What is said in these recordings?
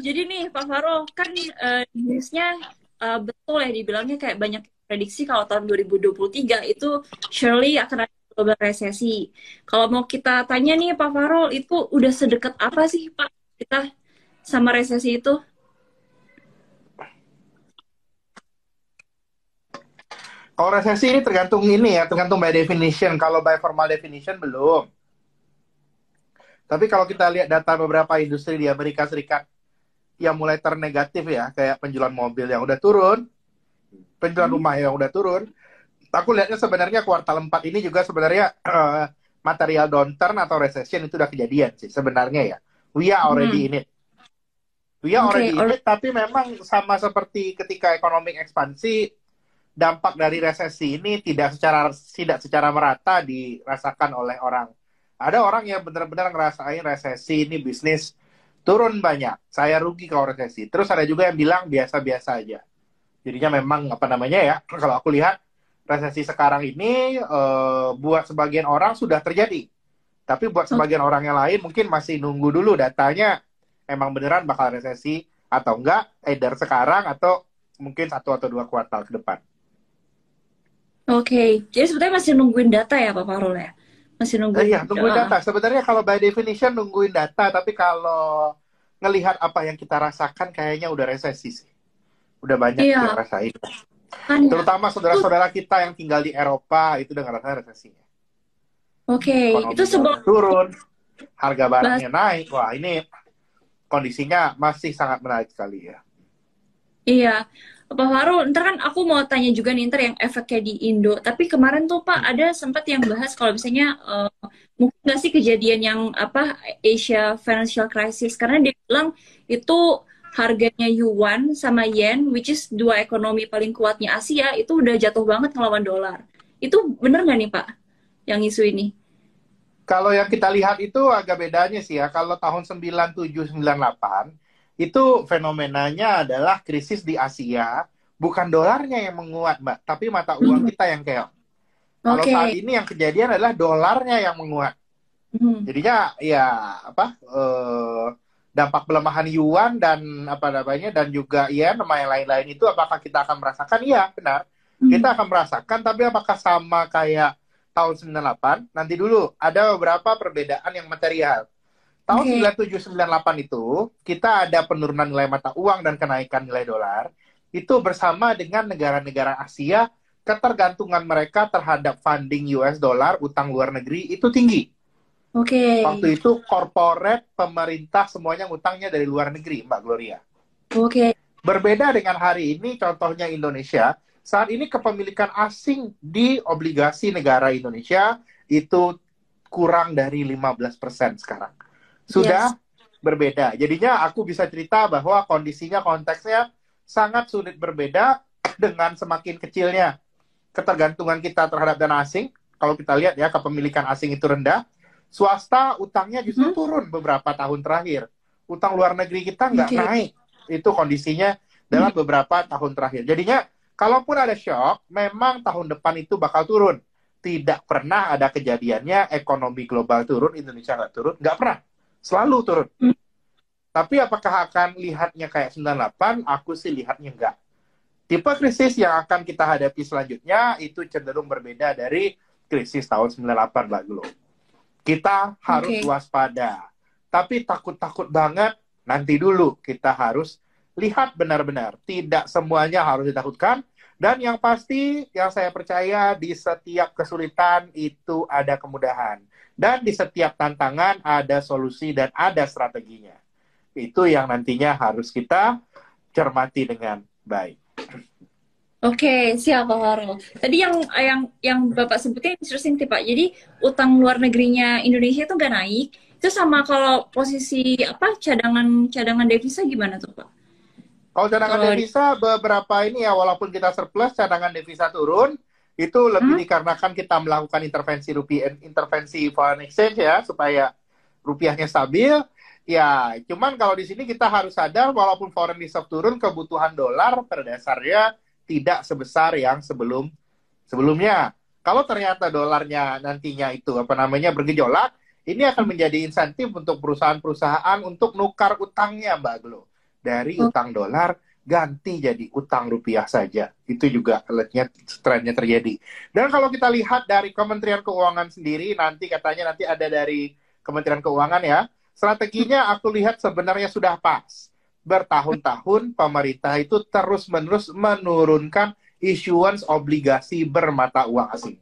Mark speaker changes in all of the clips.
Speaker 1: Jadi nih Pak Faro, kan newsnya betul ya dibilangnya kayak banyak prediksi kalau tahun 2023 itu surely akan ada global resesi. Kalau mau kita tanya nih Pak Faro, itu udah sedekat apa sih Pak kita sama resesi itu?
Speaker 2: Kalau resesi ini tergantung ini ya, tergantung by definition. Kalau by formal definition belum. Tapi kalau kita lihat data beberapa industri di Amerika Serikat yang mulai ternegatif ya, kayak penjualan mobil yang udah turun, penjualan
Speaker 1: Hmm?
Speaker 2: rumah yang udah turun, aku lihatnya sebenarnya kuartal 4 ini juga sebenarnya material downturn atau recession itu udah kejadian sih sebenarnya ya. We are already
Speaker 1: Hmm.
Speaker 2: in it. We are
Speaker 1: Oke,
Speaker 2: already in
Speaker 1: alright.
Speaker 2: it, tapi memang sama seperti ketika ekonomi ekspansi, dampak dari resesi ini tidak secara merata dirasakan oleh orang. Ada orang yang benar-benar ngerasain resesi ini bisnis turun banyak. Saya rugi kalau resesi. Terus ada juga yang bilang biasa-biasa aja. Jadinya memang apa namanya ya, kalau aku lihat resesi sekarang ini buat sebagian orang sudah terjadi. Tapi buat
Speaker 1: Oke.
Speaker 2: sebagian orang yang lain mungkin masih nunggu dulu datanya emang beneran bakal resesi atau enggak, either sekarang atau mungkin 1 atau 2 kuartal ke depan.
Speaker 1: Oke. Jadi sebetulnya masih nungguin data ya Pak Faro ya? Masih nungguin.
Speaker 2: Iya, nungguin data. Sebenarnya kalau by definition nungguin data, tapi kalau ngelihat apa yang kita rasakan kayaknya udah resesi sih. Udah banyak yang
Speaker 1: Iya,
Speaker 2: rasain.
Speaker 1: kan ya.
Speaker 2: Terutama
Speaker 1: Itu,
Speaker 2: saudara-saudara kita yang tinggal di Eropa itu udah ngerasain resesinya.
Speaker 1: oke. Itu
Speaker 2: Ekonominya
Speaker 1: sebelum
Speaker 2: udah turun, harga
Speaker 1: bahas.
Speaker 2: barangnya naik. Wah, ini kondisinya masih sangat menarik sekali ya.
Speaker 1: Iya, Pak Faru, ntar kan aku mau tanya juga nih, ntar yang efeknya di Indo. Tapi kemarin tuh Pak,
Speaker 2: Hmm.
Speaker 1: ada sempat yang bahas kalau misalnya mungkin nggak sih kejadian yang apa Asia Financial Crisis, karena dia bilang itu harganya yuan sama yen, which is dua ekonomi paling kuatnya Asia, itu udah jatuh banget ngelawan dolar. Itu bener nggak nih Pak, yang isu ini?
Speaker 2: Kalau yang kita lihat itu agak bedanya sih ya. Kalau tahun 97 98 itu fenomenanya adalah krisis di Asia, bukan dolarnya yang menguat, Mbak, tapi mata uang
Speaker 1: Hmm,
Speaker 2: kita yang keok. Kalau saat
Speaker 1: oke.
Speaker 2: ini yang kejadian adalah dolarnya yang menguat.
Speaker 1: Hmm,
Speaker 2: Jadinya ya apa dampak pelemahan yuan dan apa namanya dan juga yen sama yang lain-lain itu apakah kita akan merasakan? Iya, benar.
Speaker 1: hmm,
Speaker 2: Kita akan merasakan, tapi apakah sama kayak tahun 98? Nanti dulu, ada beberapa perbedaan yang material. Tahun
Speaker 1: oke.
Speaker 2: 97 98 itu kita ada penurunan nilai mata uang dan kenaikan nilai dolar. Itu bersama dengan negara-negara Asia, ketergantungan mereka terhadap funding US dollar, utang luar negeri itu tinggi.
Speaker 1: Oke.
Speaker 2: Waktu itu corporate, pemerintah semuanya ngutangnya dari luar negeri, Mbak Gloria.
Speaker 1: Oke.
Speaker 2: Berbeda dengan hari ini, contohnya Indonesia, saat ini kepemilikan asing di obligasi negara Indonesia itu kurang dari 15% sekarang.
Speaker 1: Yes.
Speaker 2: Sudah berbeda. Jadinya aku bisa cerita bahwa kondisinya, konteksnya sangat sulit berbeda dengan semakin kecilnya ketergantungan kita terhadap dana asing. Kalau kita lihat ya, kepemilikan asing itu rendah. Swasta utangnya justru
Speaker 1: Hmm,
Speaker 2: turun beberapa tahun terakhir. Utang luar negeri kita nggak
Speaker 1: oke.
Speaker 2: naik. Itu kondisinya
Speaker 1: Hmm,
Speaker 2: dalam beberapa tahun terakhir. Jadinya, kalaupun ada shock, memang tahun depan itu bakal turun. Tidak pernah ada kejadiannya ekonomi global turun, Indonesia nggak turun. Nggak pernah. Selalu turun.
Speaker 1: hmm.
Speaker 2: Tapi apakah akan lihatnya kayak 98? Aku sih lihatnya nggak. Tipe krisis yang akan kita hadapi selanjutnya itu cenderung berbeda dari krisis tahun 98 lah dulu. Kita harus
Speaker 1: Oke.
Speaker 2: waspada. Tapi takut-takut banget, nanti dulu kita harus lihat benar-benar. Tidak semuanya harus ditakutkan. Dan yang pasti, yang saya percaya di setiap kesulitan itu ada kemudahan. Dan di setiap tantangan ada solusi dan ada strateginya. Itu yang nantinya harus kita cermati dengan baik.
Speaker 1: Oke, siap Pak Faro. Tadi yang Bapak sebutnya interesting sih Pak. Jadi utang luar negerinya Indonesia itu nggak naik. Itu sama kalau posisi apa cadangan cadangan devisa gimana tuh Pak?
Speaker 2: Kalau cadangan
Speaker 1: Kalau di
Speaker 2: devisa beberapa ini ya walaupun kita surplus cadangan devisa turun itu lebih
Speaker 1: hmm?
Speaker 2: dikarenakan kita melakukan intervensi rupiah intervensi foreign exchange ya supaya rupiahnya stabil. Ya, cuman kalau di sini kita harus sadar walaupun foreign reserve turun kebutuhan dolar pada dasarnya tidak sebesar yang sebelumnya. Kalau ternyata dolarnya nantinya itu apa namanya bergejolak, ini akan menjadi insentif untuk perusahaan-perusahaan untuk nukar utangnya, Mbak Glo. dari utang dolar ganti jadi utang rupiah saja. Itu juga trennya terjadi. Dan kalau kita lihat dari Kementerian Keuangan sendiri, nanti katanya nanti ada dari Kementerian Keuangan ya, strateginya aku lihat sebenarnya sudah pas. Bertahun-tahun pemerintah itu terus-menerus menurunkan issuance obligasi bermata uang asing.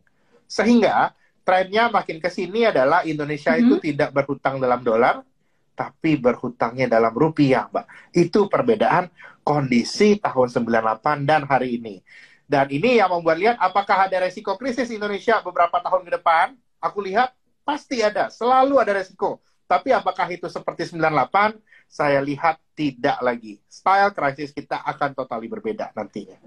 Speaker 2: Sehingga trennya makin ke sini adalah Indonesia itu tidak berhutang dalam dolar, tapi berhutangnya dalam rupiah, Mbak. Itu perbedaan kondisi tahun 98 dan hari ini. Dan ini yang membuat lihat apakah ada resiko krisis Indonesia beberapa tahun ke depan? Aku lihat pasti ada, selalu ada resiko. Tapi apakah itu seperti 98? Saya lihat tidak lagi. Style krisis kita akan totally berbeda nantinya.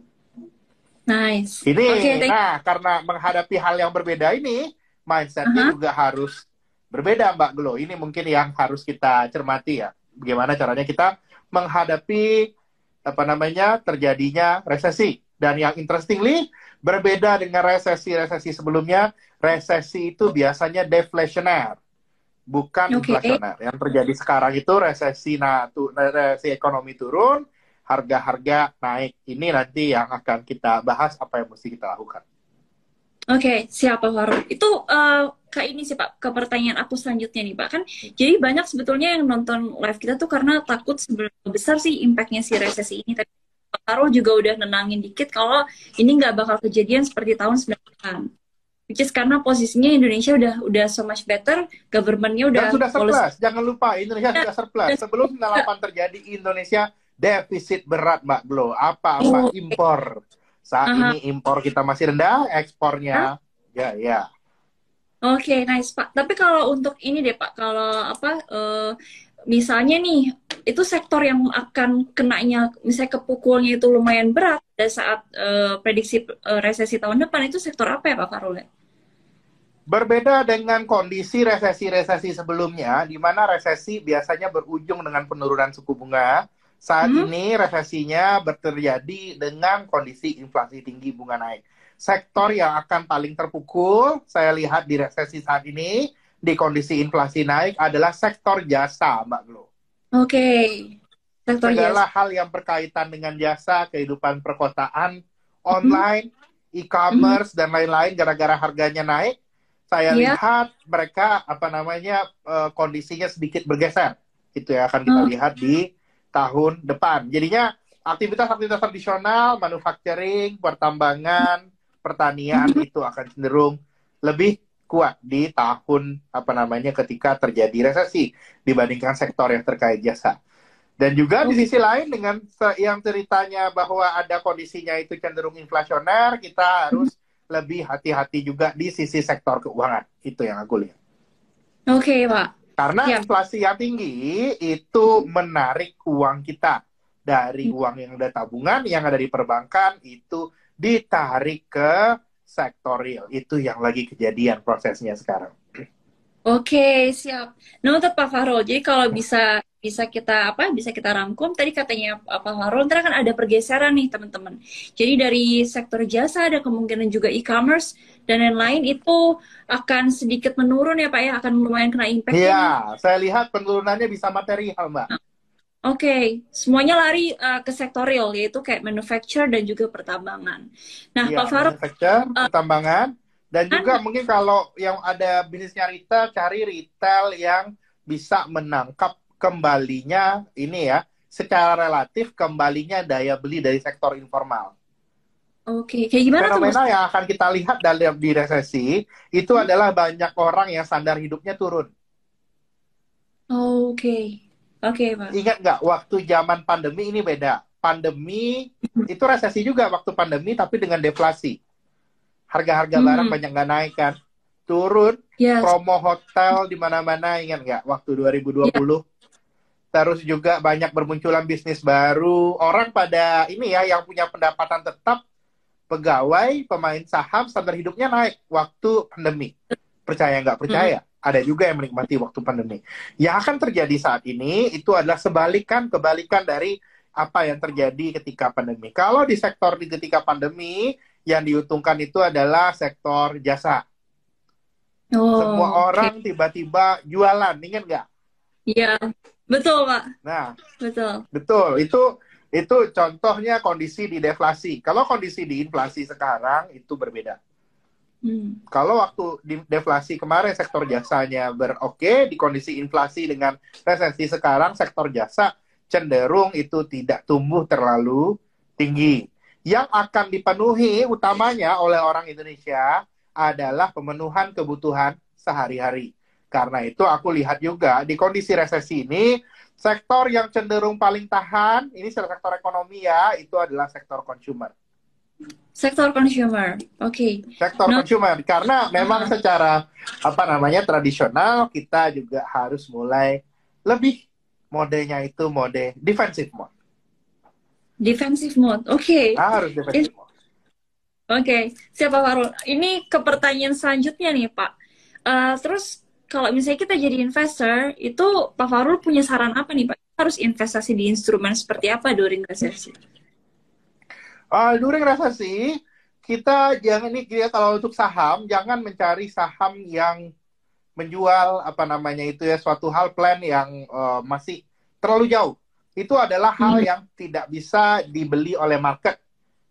Speaker 1: Nice.
Speaker 2: Ini, karena menghadapi hal yang berbeda ini, mindsetnya juga harus berbeda, Mbak Glo. Ini mungkin yang harus kita cermati ya. Bagaimana caranya kita menghadapi terjadinya resesi. Dan yang interestingly, berbeda dengan resesi-resesi sebelumnya, resesi itu biasanya deflationary, bukan inflasioner. Yang terjadi sekarang itu resesi ekonomi turun, harga-harga naik. Ini nanti yang akan kita bahas apa yang mesti kita lakukan.
Speaker 1: Oke, siap Pak Farul. Itu Kak ini sih Pak, ke pertanyaan aku selanjutnya nih Pak. Kan jadi banyak sebetulnya yang nonton live kita tuh karena takut seberapa besar sih impact-nya si resesi ini. Tapi Pak Farul juga udah nenangin dikit kalau ini nggak bakal kejadian seperti tahun 98. Which is karena posisinya Indonesia udah so much better, government-nya udah...
Speaker 2: Dan sudah surplus, jangan lupa Indonesia sudah surplus. Sebelum 98 terjadi, Indonesia defisit berat, Mbak Glo. Apa-apa impor. Saat ini impor kita masih rendah, ekspornya ya.
Speaker 1: Oke, nice Pak. Tapi kalau untuk ini deh Pak, kalau misalnya nih, itu sektor yang akan kenanya, misalnya kepukulnya itu lumayan berat pada saat prediksi resesi tahun depan, itu sektor apa ya Pak Farul?
Speaker 2: Berbeda dengan kondisi resesi-resesi sebelumnya, di mana resesi biasanya berujung dengan penurunan suku bunga. Saat ini resesinya terjadi dengan kondisi inflasi tinggi, bunga naik. Sektor yang akan paling terpukul, saya lihat di resesi saat ini, di kondisi inflasi naik, adalah sektor jasa, Mbak Glo.
Speaker 1: Oke.
Speaker 2: Segala hal yang berkaitan dengan jasa, kehidupan perkotaan, online, e-commerce, dan lain-lain, gara-gara harganya naik, saya lihat mereka kondisinya sedikit bergeser. Itu yang akan kita lihat di tahun depan. Jadinya aktivitas-aktivitas tradisional, manufacturing, pertambangan, pertanian itu akan cenderung lebih kuat di tahun ketika terjadi resesi dibandingkan sektor yang terkait jasa. Dan juga di sisi lain dengan yang ceritanya bahwa ada kondisinya itu cenderung inflasioner, kita harus lebih hati-hati juga di sisi sektor keuangan. Itu yang aku lihat.
Speaker 1: Oke, Pak.
Speaker 2: Karena inflasi yang tinggi itu menarik uang kita. Dari uang yang ada tabungan, yang ada di perbankan, itu ditarik ke sektor real. Itu yang lagi kejadian prosesnya sekarang.
Speaker 1: Oke, siap. Noted Pak Farul. Jadi kalau bisa kita rangkum tadi katanya Pak Farul, ntar akan ada pergeseran nih teman-teman. Jadi dari sektor jasa ada kemungkinan juga e-commerce dan lain-lain itu akan sedikit menurun ya Pak ya, akan lumayan kena impact.
Speaker 2: Iya, saya lihat penurunannya bisa material Mbak.
Speaker 1: Oke, semuanya lari ke sektor real yaitu kayak manufacture dan juga pertambangan. Nah,
Speaker 2: ya,
Speaker 1: Pak Farul,
Speaker 2: manufacture, pertambangan dan juga mungkin kalau yang ada bisnisnya retail, cari retail yang bisa menangkap kembalinya ini ya, secara relatif kembalinya daya beli dari sektor informal.
Speaker 1: Oke, kayak gimana
Speaker 2: fenomena yang akan kita lihat di resesi itu adalah banyak orang yang standar hidupnya turun.
Speaker 1: Oke, Pak.
Speaker 2: Ingat nggak waktu zaman pandemi ini beda. Pandemi itu resesi juga waktu pandemi tapi dengan deflasi. Harga-harga barang banyak nggak naik kan, turun. Promo hotel di mana-mana, ingat nggak waktu 2020? Terus juga banyak bermunculan bisnis baru. Orang pada ini ya, yang punya pendapatan tetap, pegawai, pemain saham, standar hidupnya naik waktu pandemi. Percaya nggak percaya? Ada juga yang menikmati waktu pandemi. Yang akan terjadi saat ini itu adalah kebalikan dari apa yang terjadi ketika pandemi. Kalau di sektor ketika pandemi, yang diuntungkan itu adalah sektor jasa. Semua orang tiba-tiba jualan, ingat nggak?
Speaker 1: Iya. Betul, Pak.
Speaker 2: Nah,
Speaker 1: Betul.
Speaker 2: betul. Itu contohnya kondisi di deflasi. Kalau kondisi di inflasi sekarang itu berbeda.
Speaker 1: Hmm.
Speaker 2: Kalau waktu di deflasi kemarin sektor jasanya beroke, di kondisi inflasi dengan resesi sekarang sektor jasa cenderung itu tidak tumbuh terlalu tinggi. Yang akan dipenuhi utamanya oleh orang Indonesia adalah pemenuhan kebutuhan sehari-hari. Karena itu aku lihat juga di kondisi resesi ini, sektor yang cenderung paling tahan, ini sektor ekonomi ya, itu adalah sektor consumer.
Speaker 1: Sektor consumer. Oke.
Speaker 2: Sektor
Speaker 1: No.
Speaker 2: consumer karena memang
Speaker 1: uh,
Speaker 2: secara apa namanya tradisional kita juga harus mulai lebih modenya itu mode defensive mode.
Speaker 1: defensive mode. Oke.
Speaker 2: Harus defensive mode.
Speaker 1: Oke, siapa Farul? Ini ke pertanyaan selanjutnya nih, Pak. Terus kalau misalnya kita jadi investor, itu Pak Farul punya saran apa nih, Pak? Harus investasi di instrumen seperti apa during resesi?
Speaker 2: During resesi kita jangan nih ya, kalau untuk saham jangan mencari saham yang menjual apa namanya itu ya suatu hal plan yang masih terlalu jauh. Itu adalah hal
Speaker 1: Hmm.
Speaker 2: yang tidak bisa dibeli oleh market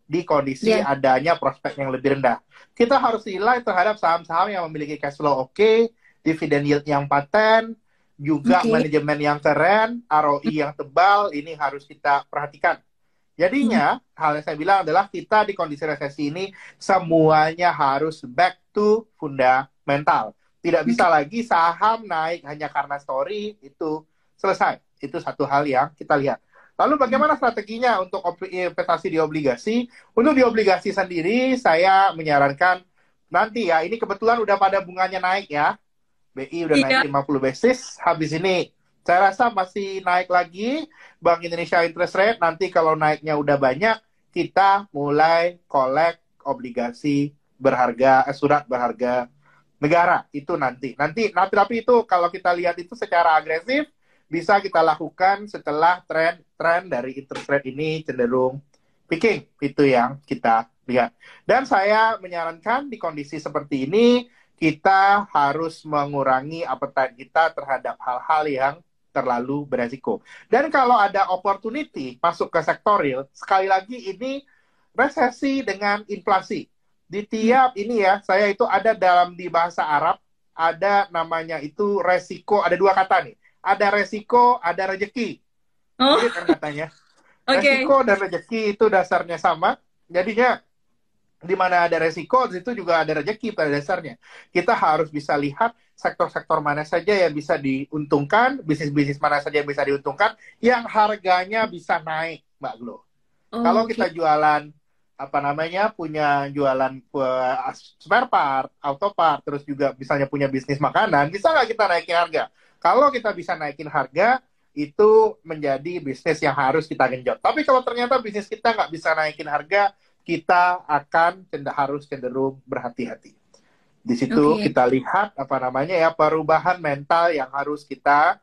Speaker 2: di kondisi
Speaker 1: Ya.
Speaker 2: adanya prospek yang lebih rendah. Kita harus nilai terhadap saham-saham yang memiliki cash flow oke, dividen yield yang paten, juga
Speaker 1: Oke.
Speaker 2: manajemen yang keren, ROI yang tebal, ini harus kita perhatikan.
Speaker 1: Hmm.
Speaker 2: Jadinya, hal yang saya bilang adalah kita di kondisi resesi ini semuanya harus back to fundamental. Tidak bisa lagi saham naik hanya karena story, itu selesai. Itu satu hal yang kita lihat. Lalu bagaimana strateginya untuk investasi di obligasi? Untuk di obligasi sendiri, saya menyarankan nanti ya, ini kebetulan udah pada bunganya naik ya. BI udah naik
Speaker 1: Iya.
Speaker 2: 50 basis, habis ini saya rasa masih naik lagi. Bank Indonesia interest rate, nanti kalau naiknya udah banyak, kita mulai collect obligasi berharga, surat berharga negara. Itu nanti. Tapi itu kalau kita lihat itu secara agresif, bisa kita lakukan setelah tren dari interest rate ini cenderung peaking. Itu yang kita lihat. Dan saya menyarankan di kondisi seperti ini, kita harus mengurangi appetite kita terhadap hal-hal yang terlalu beresiko. Dan kalau ada opportunity masuk ke sektor real, sekali lagi ini resesi dengan inflasi. Di tiap ini ya, saya itu ada di bahasa Arab, ada namanya itu resiko, ada dua kata nih. Ada resiko, ada rejeki.
Speaker 1: Oh,
Speaker 2: Mirip kan katanya.
Speaker 1: oke.
Speaker 2: Resiko dan rejeki itu dasarnya sama. Jadinya di mana ada resiko, di situ juga ada rezeki pada dasarnya. Kita harus bisa lihat sektor-sektor mana saja yang bisa diuntungkan, bisnis-bisnis mana saja yang bisa diuntungkan, yang harganya bisa naik, Mbak Glo. Kalau
Speaker 1: Oke.
Speaker 2: kita jualan, apa namanya, punya jualan spare part, auto part, terus juga misalnya punya bisnis makanan, bisa nggak kita naikin harga? Kalau kita bisa naikin harga, itu menjadi bisnis yang harus kita genjot. Tapi kalau ternyata bisnis kita nggak bisa naikin harga, kita akan harus cenderung berhati-hati. Di situ
Speaker 1: Oke.
Speaker 2: kita lihat apa namanya ya perubahan mental yang harus kita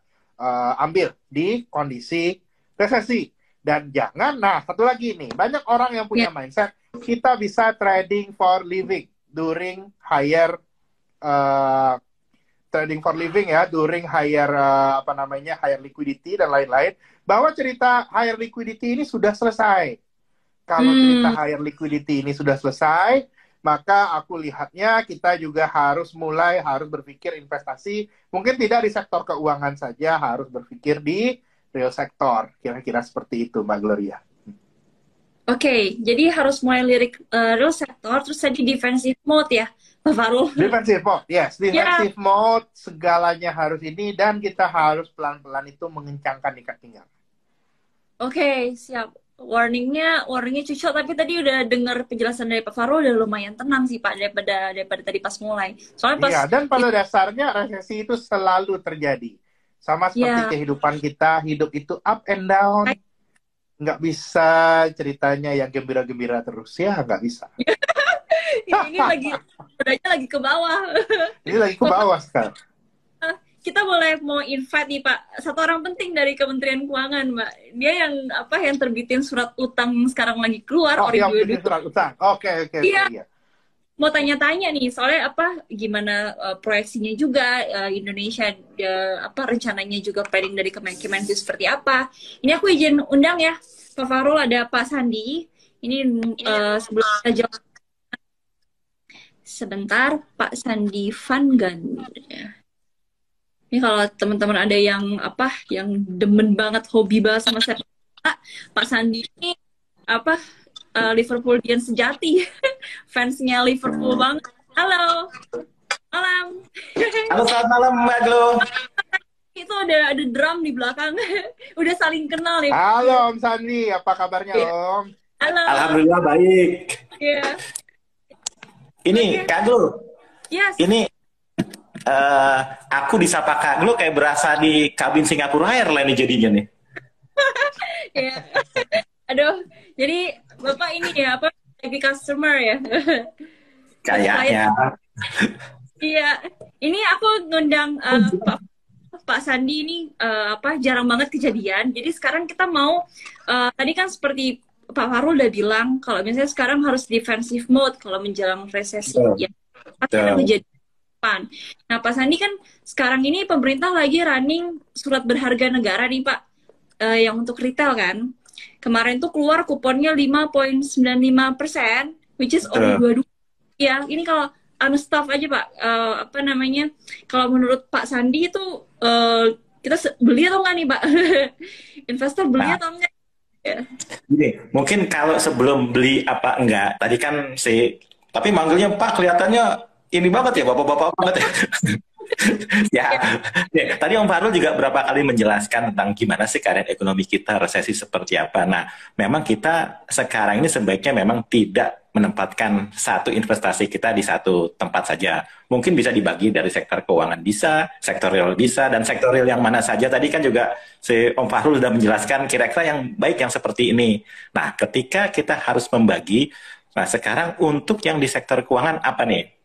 Speaker 2: ambil di kondisi resesi. Dan jangan, nah satu lagi nih, banyak orang yang
Speaker 1: Ya.
Speaker 2: punya mindset kita bisa trading for living during higher trading for living ya, during higher apa namanya higher liquidity dan lain-lain. Bahwa cerita higher liquidity ini sudah selesai. Kalau cerita
Speaker 1: Hmm.
Speaker 2: higher liquidity ini sudah selesai, maka aku lihatnya kita juga harus berpikir investasi, mungkin tidak di sektor keuangan saja, harus berpikir di real sektor. Kira-kira seperti itu, Mbak Gloria.
Speaker 1: Oke, jadi harus mulai lirik real sektor, terus tadi defensive mode ya, Pak Farul.
Speaker 2: Defensive mode, yes.
Speaker 1: Ya.
Speaker 2: Defensive mode, segalanya harus ini, dan kita harus pelan-pelan itu mengencangkan ikat pinggang.
Speaker 1: Oke, siap. Warningnya cucok, tapi tadi udah dengar penjelasan dari Pak Farul, udah lumayan tenang sih Pak daripada tadi pas mulai. Soalnya pas
Speaker 2: Iya, dan pada dasarnya resesi itu selalu terjadi. Sama seperti
Speaker 1: ya
Speaker 2: kehidupan kita, hidup itu up and down. Nggak bisa ceritanya yang gembira-gembira terus. Ya, nggak bisa.
Speaker 1: ini udahnya lagi ke bawah.
Speaker 2: Ini lagi ke bawah sekarang.
Speaker 1: Kita mau invite nih Pak, satu orang penting dari Kementerian Keuangan, Mbak. Dia yang terbitin surat utang sekarang lagi keluar,
Speaker 2: Oh, yang
Speaker 1: Origo
Speaker 2: bikin surat utang. Oke.
Speaker 1: Iya,
Speaker 2: Iya.
Speaker 1: mau tanya-tanya nih, soalnya apa gimana proyeksinya juga Indonesia apa rencananya juga planning dari Kemenlu seperti apa. Ini aku izin undang ya, Pak Farul, ada Pak Sandi. Ini sebelum kita jawab sebentar, Pak Sandi Van Gan. Ini kalau teman-teman ada yang apa, yang demen banget, hobi banget sama sepak bola, Pak Sandi ini apa Liverpoolian sejati, fansnya Liverpool banget. Halo, malam.
Speaker 3: Halo, selamat malam Mbak Glo.
Speaker 1: Itu ada drum di belakang. Udah saling kenal ya.
Speaker 2: Halo Om Sandi, apa kabarnya Om?
Speaker 1: Halo.
Speaker 3: Alhamdulillah baik.
Speaker 1: Iya.
Speaker 3: Ini Kak Glo.
Speaker 1: Yes.
Speaker 3: Ini aku disapa Kak Glo kayak berasa di kabin Singapura Airlines jadinya nih.
Speaker 1: Iya. Aduh, jadi Bapak ini ya apa VIP customer ya?
Speaker 3: Kayaknya.
Speaker 1: Iya. Ini aku ngundang Pak Sandi ini apa jarang banget kejadian. Jadi sekarang kita mau tadi kan seperti Pak Farul udah bilang kalau misalnya sekarang harus defensive mode kalau menjelang resesi ya. Pasti akan kejadian. Nah, Pak Sandi kan sekarang ini pemerintah lagi running surat berharga negara nih Pak, yang untuk retail kan. Kemarin tuh keluar kuponnya 5,95%, which is ori 22. Ya, ini kalau unstaff aja Pak, apa namanya? Kalau menurut Pak Sandi itu kita beli atau enggak nih Pak? Investor beli atau enggak? Ya.
Speaker 3: Gini, mungkin kalau sebelum beli apa enggak, tadi kan tapi manggilnya Pak kelihatannya ini banget ya, bapak-bapak banget ya. Ya, tadi Om Farul juga berapa kali menjelaskan tentang gimana sih keadaan ekonomi kita, resesi seperti apa. Nah, memang kita sekarang ini sebaiknya memang tidak menempatkan satu investasi kita di satu tempat saja. Mungkin bisa dibagi dari sektor keuangan bisa, sektor real bisa, dan sektor real yang mana saja. Tadi kan juga si Om Farul sudah menjelaskan kira-kira yang baik yang seperti ini. Nah, ketika kita harus membagi, nah sekarang untuk yang di sektor keuangan apa nih?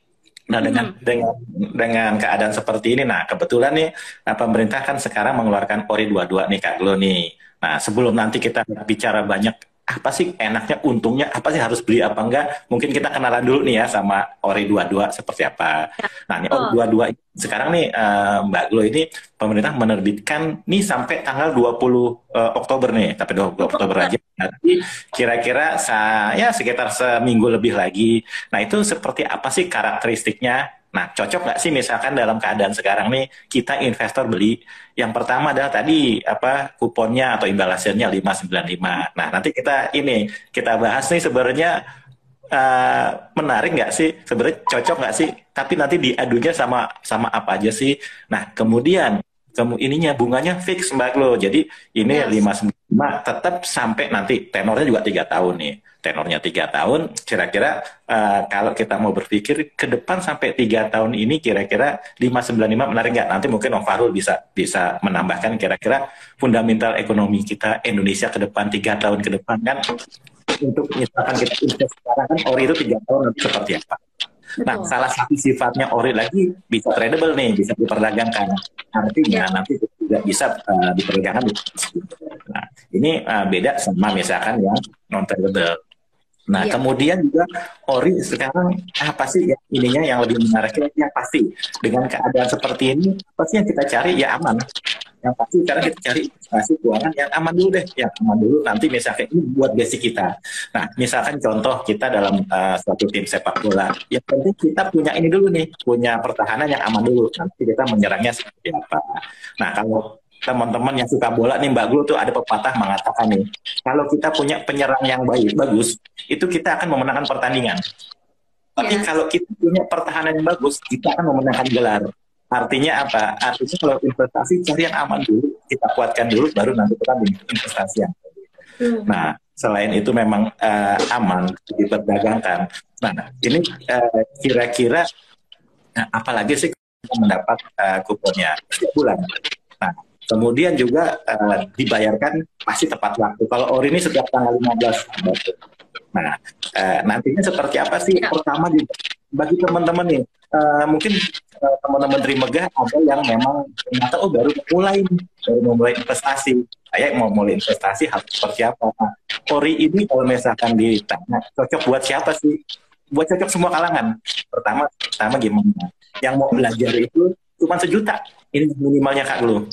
Speaker 3: Nah, dengan keadaan seperti ini, nah kebetulan nih pemerintah kan sekarang mengeluarkan ORI 22 nih Kak Glo nih. Nah, sebelum nanti kita bicara banyak apa sih enaknya, untungnya, apa sih harus beli apa enggak, mungkin kita kenalan dulu nih ya sama ORI 22 seperti apa. Nah, ini ORI 22 sekarang nih Mbak Glo, ini pemerintah menerbitkan nih sampai tanggal 20 Oktober nih, sampai 20 Oktober aja. Nanti kira-kira ya sekitar seminggu lebih lagi. Nah, itu seperti apa sih karakteristiknya? Nah, cocok nggak sih misalkan dalam keadaan sekarang nih kita investor beli? Yang pertama adalah tadi apa kuponnya atau imbal hasilnya 5,95. Nah, nanti kita bahas nih sebenarnya menarik nggak sih? Sebenarnya cocok nggak sih? Tapi nanti diadunya sama apa aja sih? Nah, kemudian ininya bunganya fix Mbak Glo. Jadi ini 5,95 tetap sampai nanti tenornya juga 3 tahun nih. Tenornya 3 tahun, kira-kira kalau kita mau berpikir ke depan sampai 3 tahun ini kira-kira 5,95 menarik nggak? Nanti mungkin Om Farul bisa menambahkan kira-kira fundamental ekonomi kita Indonesia ke depan 3 tahun ke depan kan, untuk misalkan kita investasi sekarang kan ORI itu 3 tahun nanti seperti apa. Nah, salah satu sifatnya ORI lagi bisa tradable nih, bisa diperdagangkan. Artinya nanti juga bisa diperdagangkan. Nah, ini beda sama misalkan yang non tradable. Nah, kemudian juga ORI sekarang apa sih ininya yang lebih menariknya? Yang pasti dengan keadaan seperti ini, pasti yang kita cari ya aman. Yang pasti sekarang kita cari investasi keuangan yang aman dulu deh, yang aman dulu. Nanti misalkan ini buat basic kita. Nah, misalkan contoh kita dalam suatu tim sepak bola, yang penting kita punya ini dulu nih, punya pertahanan yang aman dulu. Nanti kita menyerangnya seperti apa. Nah, kalau teman-teman yang suka bola nih Mbak Glo tuh ada pepatah mengatakan nih, kalau kita punya penyerang yang bagus, itu kita akan memenangkan pertandingan. Tapi kalau kita punya pertahanan yang bagus, kita akan memenangkan gelar. Artinya apa? Artinya kalau investasi cari yang aman dulu, kita kuatkan dulu, baru nanti kita investasi yang Nah, selain itu memang aman diperdagangkan. Nah, ini kira-kira apalagi sih kita mendapat kuponnya setiap bulan. Nah, kemudian juga dibayarkan pasti tepat waktu. Kalau ORI ini setiap tanggal 15. Nah, nantinya seperti apa sih? Pertama juga bagi teman-teman nih, mungkin teman-teman Trimegah ada yang memang ternyata baru mulai investasi. Saya mau mulai investasi harus seperti apa? Nah, ORI ini kalau misalkan ditanya cocok buat siapa sih? buat cocok semua kalangan. Pertama gimana? Yang mau belajar itu cuma 1 juta. Ini minimalnya Kak dulu.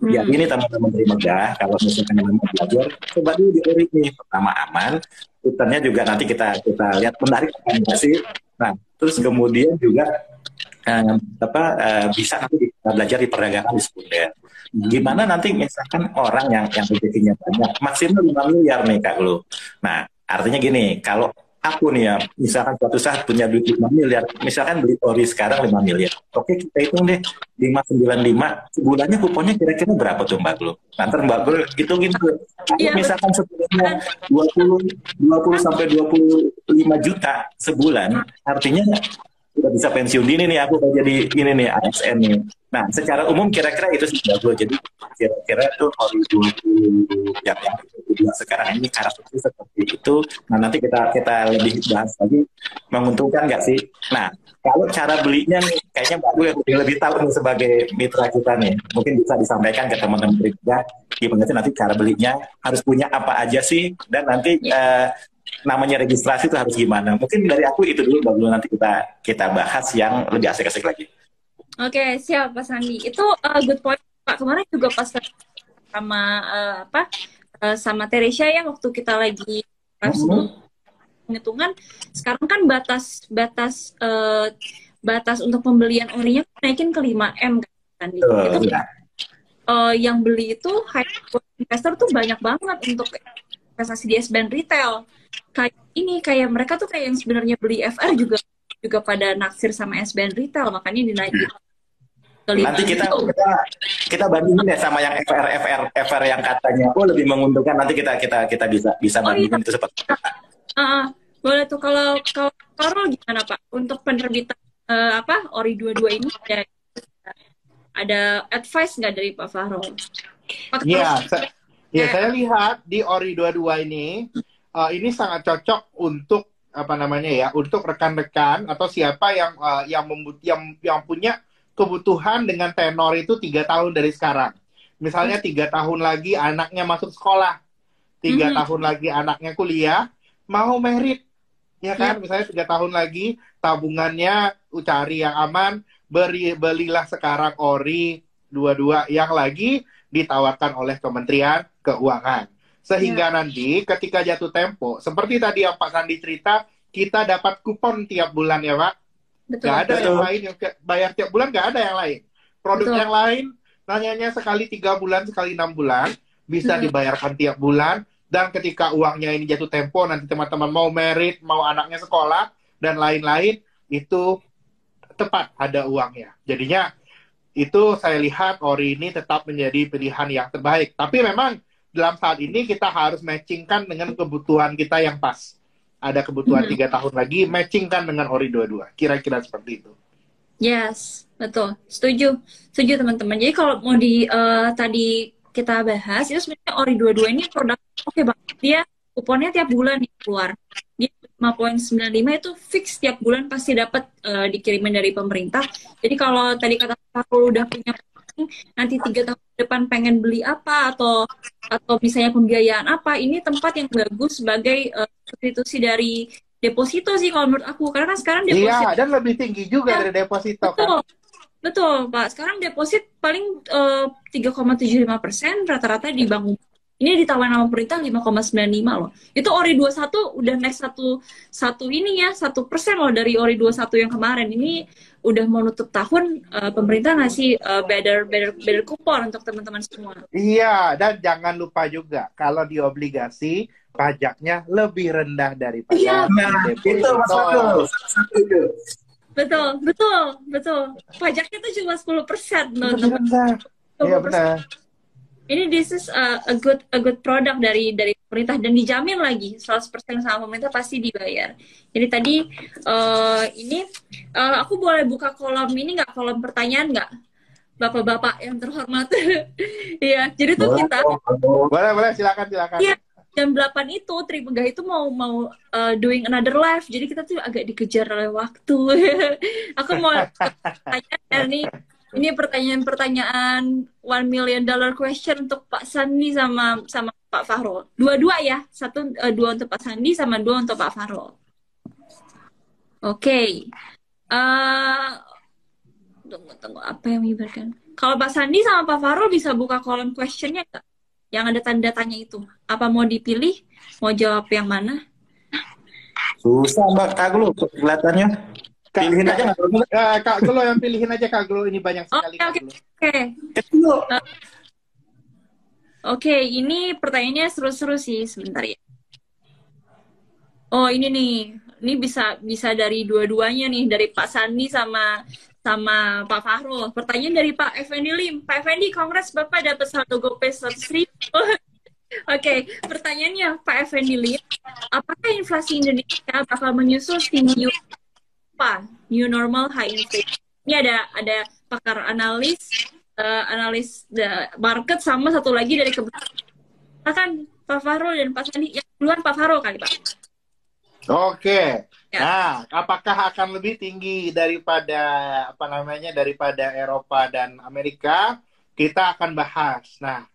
Speaker 3: Ya ini teman-teman terima megah. Kalau misalkan mau belajar, coba dulu di Ori nih. Pertama aman, Twitternya juga nanti kita lihat menarik apa enggak sih. Nah, terus kemudian juga bisa nanti kita belajar di perdagangan di sekunder. Gimana nanti misalkan orang yang rezekinya banyak, maksimal 5 miliar nih Kak Gulu. Nah, artinya gini, kalau aku nih ya, misalkan suatu saat punya duit 5 miliar, misalkan beli Ori sekarang 5 miliar. Oke, kita hitung deh, 595, sebulannya kuponnya kira-kira berapa tuh Mbak Gulu? Nanti Mbak Gulu hitungin tuh. Kalau misalkan sebulannya 20 sampai 25 juta sebulan, artinya udah bisa pensiun dini nih aku udah jadi ini nih ASN nih. Nah, secara umum kira-kira itu sih gue. Jadi kira-kira tuh Ori 20 yang sekarang ini karakteristik seperti itu. Nah, nanti kita lebih bahas lagi menguntungkan nggak sih? Nah, kalau cara belinya nih kayaknya Mbak gue lebih tahu nih sebagai mitra kita nih. Mungkin bisa disampaikan ke teman-teman kerja gimana sih nanti cara belinya, harus punya apa aja sih, dan nanti namanya registrasi itu harus gimana? Mungkin dari aku itu dulu, baru nanti kita bahas yang lebih asik-asik lagi.
Speaker 1: Oke, siap Pak Sandi. Itu good point Pak. Kemarin juga pas sama sama Teresia ya, waktu kita lagi penghitungan. Sekarang kan batas untuk pembelian orinya naikin ke 5M kan. Itu yang beli itu high investor tuh banyak banget untuk investasi di S-band retail. Kayak mereka tuh kayak yang sebenarnya beli FR juga pada naksir sama S-band retail, makanya dinaikin.
Speaker 3: Nanti kita bandingin ya sama yang FR yang katanya lebih menguntungkan. Nanti kita bisa bandingin itu seperti apa.
Speaker 1: Boleh tuh. Kalau Karol gimana Pak untuk penerbitan Ori 22 ini, ada advice nggak dari Pak Fahrul?
Speaker 2: Saya lihat di Ori 22 ini sangat cocok untuk untuk rekan-rekan atau siapa yang punya kebutuhan dengan tenor itu 3 tahun dari sekarang. Misalnya 3 tahun lagi anaknya masuk sekolah, 3 tahun lagi anaknya kuliah, mau merit, ya kan? Misalnya 3 tahun lagi tabungannya cari yang aman, belilah sekarang Ori 22 yang lagi ditawarkan oleh Kementerian Keuangan. Sehingga nanti ketika jatuh tempo, seperti tadi yang Pak Sandi cerita, kita dapat kupon tiap bulan ya Pak. Gak ada yang lain yang bayar tiap bulan, gak ada yang lain. Produk yang lain, nanyanya sekali 3 bulan, sekali 6 bulan, bisa dibayarkan tiap bulan. Dan ketika uangnya ini jatuh tempo, nanti teman-teman mau merit, mau anaknya sekolah, dan lain-lain, itu tepat ada uangnya. Jadinya, itu saya lihat Ori ini tetap menjadi pilihan yang terbaik. Tapi memang, dalam saat ini kita harus matchingkan dengan kebutuhan kita yang pas. Ada kebutuhan 3 tahun lagi, matchingkan dengan Ori 22. Kira-kira seperti itu.
Speaker 1: Yes, betul. Setuju teman-teman. Jadi kalau mau tadi kita bahas, itu sebenarnya Ori 22 ini produk oke banget. Dia kuponnya tiap bulan keluar. Dia 5.95 itu fix tiap bulan pasti dapat dikirimin dari pemerintah. Jadi kalau tadi kata Fahrul udah punya nanti 3 tahun depan pengen beli apa atau misalnya pembiayaan apa, ini tempat yang bagus sebagai substitusi dari deposito sih kalau menurut aku, karena kan sekarang deposito
Speaker 2: dan lebih tinggi juga dari deposito.
Speaker 1: Betul Pak, sekarang deposit paling 3,75% rata-rata di bank. Ini ditawarin sama pemerintah 5,95 loh. Itu Ori 21 udah naik satu ini ya, 1% loh dari Ori 21 yang kemarin. Ini udah mau nutup tahun, pemerintah ngasih better kupon untuk teman-teman semua.
Speaker 2: Iya, dan jangan lupa juga kalau di obligasi pajaknya lebih rendah daripada deposito.
Speaker 1: Betul. Pajaknya tuh cuma 10% loh.
Speaker 2: Iya benar.
Speaker 1: Ini this is a good product dari pemerintah dan dijamin lagi 100% sama pemerintah pasti dibayar. Jadi tadi aku boleh buka kolom ini nggak, kolom pertanyaan nggak, bapak-bapak yang terhormat? Iya, jadi tuh kita
Speaker 2: boleh silakan.
Speaker 1: Iya, jam 8 itu Tribegah itu mau doing another live, jadi kita tuh agak dikejar oleh waktu. Aku mau tanya nih. Ini pertanyaan $1 million question untuk Pak Sandi sama Pak Fahrul. Dua-dua ya, 2 untuk Pak Sandi sama 2 untuk Pak Fahrul. Oke. Eh, tunggu apa yang menyebarkan? Kalau Pak Sandi sama Pak Farul bisa buka kolom questionnya nggak? Yang ada tanda tanya itu. Apa mau dipilih? Mau jawab yang mana?
Speaker 3: Susah Mbak Kaglu kelihatannya.
Speaker 2: Kak,
Speaker 3: Pilihin
Speaker 2: Kak,
Speaker 3: aja nggak perlu.
Speaker 2: Kak Glo yang pilihin aja Kak Glo, ini banyak sekali
Speaker 1: Oke,
Speaker 2: Kak
Speaker 1: oke,
Speaker 2: Glo.
Speaker 1: oke.
Speaker 3: Kecil.
Speaker 1: Eh, Oke, ini pertanyaannya seru-seru sih sebentar ya. Oh, ini nih. Ini bisa bisa dari dua-duanya nih, dari Pak Sandi sama sama Pak Fahrul. Pertanyaan dari Pak Effendi Lim. Pak Effendi, kongres Bapak dapat saldo GoPay 100.000. Oke, pertanyaannya Pak Effendi Lim, apakah inflasi Indonesia bakal menyusul tinggi apa? New normal high inflation. Ini ada pakar analis market sama satu lagi dari kebijakan Pak Fahrul dan Pak Sandi. Yang duluan Pak Fahrul kali Pak.
Speaker 2: Oke.
Speaker 1: Ya.
Speaker 2: Nah, apakah akan lebih tinggi daripada daripada Eropa dan Amerika? Kita akan bahas. Nah,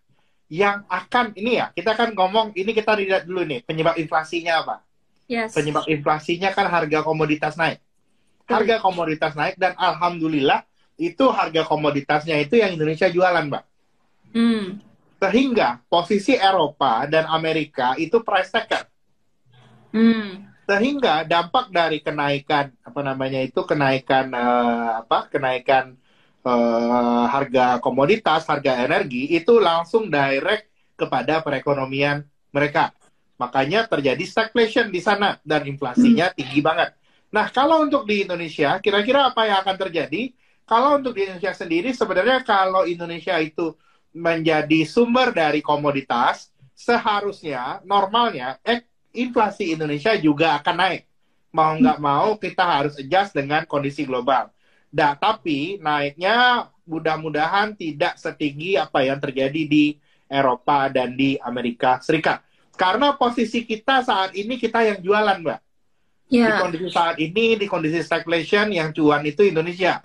Speaker 2: yang akan ini ya, kita akan ngomong ini, kita lihat dulu nih penyebab inflasinya apa.
Speaker 1: Yes.
Speaker 2: Penyebab inflasinya kan harga komoditas naik. Harga komoditas naik dan alhamdulillah itu harga komoditasnya itu yang Indonesia jualan, Mbak. Sehingga posisi Eropa dan Amerika itu price taker. Sehingga dampak dari kenaikan harga komoditas, harga energi itu langsung direct kepada perekonomian mereka. Makanya terjadi stagflation di sana dan inflasinya tinggi banget. Nah, kalau untuk di Indonesia, kira-kira apa yang akan terjadi? Kalau untuk di Indonesia sendiri, sebenarnya kalau Indonesia itu menjadi sumber dari komoditas, seharusnya normalnya inflasi Indonesia juga akan naik. Mau nggak mau kita harus adjust dengan kondisi global. Nah, tapi naiknya mudah-mudahan tidak setinggi apa yang terjadi di Eropa dan di Amerika Serikat. Karena posisi kita saat ini kita yang jualan, Mbak. Di kondisi saat ini, di kondisi stagflation, yang cuan itu Indonesia.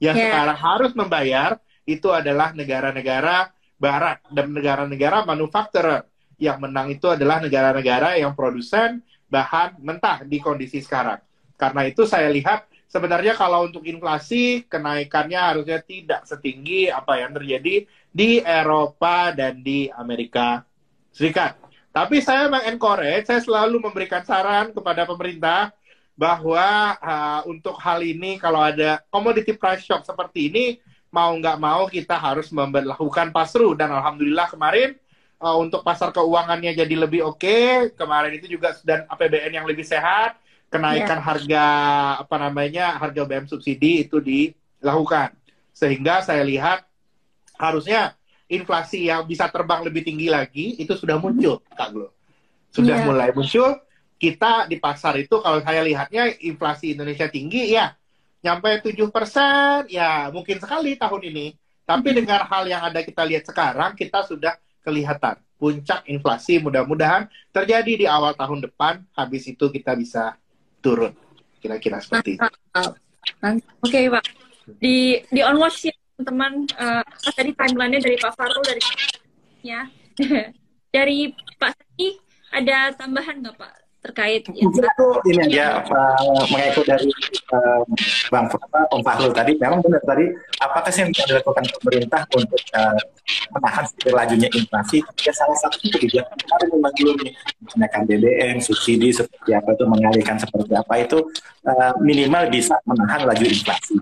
Speaker 2: Yang sekarang harus membayar itu adalah negara-negara barat dan negara-negara manufakturer. Yang menang itu adalah negara-negara yang produsen bahan mentah di kondisi sekarang. Karena itu saya lihat sebenarnya kalau untuk inflasi, kenaikannya harusnya tidak setinggi apa yang terjadi di Eropa dan di Amerika Serikat. Tapi saya mengencourage, saya selalu memberikan saran kepada pemerintah bahwa untuk hal ini kalau ada commodity price shock seperti ini, mau nggak mau kita harus melakukan pass-through. Dan alhamdulillah kemarin untuk pasar keuangannya jadi lebih oke. Kemarin itu juga dan APBN yang lebih sehat, kenaikan harga harga BBM subsidi itu dilakukan. Sehingga saya lihat harusnya inflasi yang bisa terbang lebih tinggi lagi itu sudah muncul, Kak Glo. Sudah mulai muncul. Kita di pasar itu kalau saya lihatnya inflasi Indonesia tinggi ya, nyampe 7%, ya mungkin sekali tahun ini. Tapi dengan hal yang ada kita lihat sekarang, kita sudah kelihatan puncak inflasi mudah-mudahan terjadi di awal tahun depan, habis itu kita bisa turun, kira-kira seperti itu.
Speaker 1: Oke, Pak. Di on watch ya teman-teman, tadi timeline-nya dari Pak Farul, dari ya. Dari Pak Sandi ada tambahan nggak Pak terkait
Speaker 3: mungkin aku ini aja mengikut dari Bang Om Fahrul tadi, memang benar tadi, apakah sih yang bisa dilakukan pemerintah untuk menahan lajunya inflasi? Ya salah satu kebijakan kemarin memang belum menaikkan BBM, subsidi seperti apa itu, mengalihkan seperti apa itu, minimal bisa menahan laju inflasi.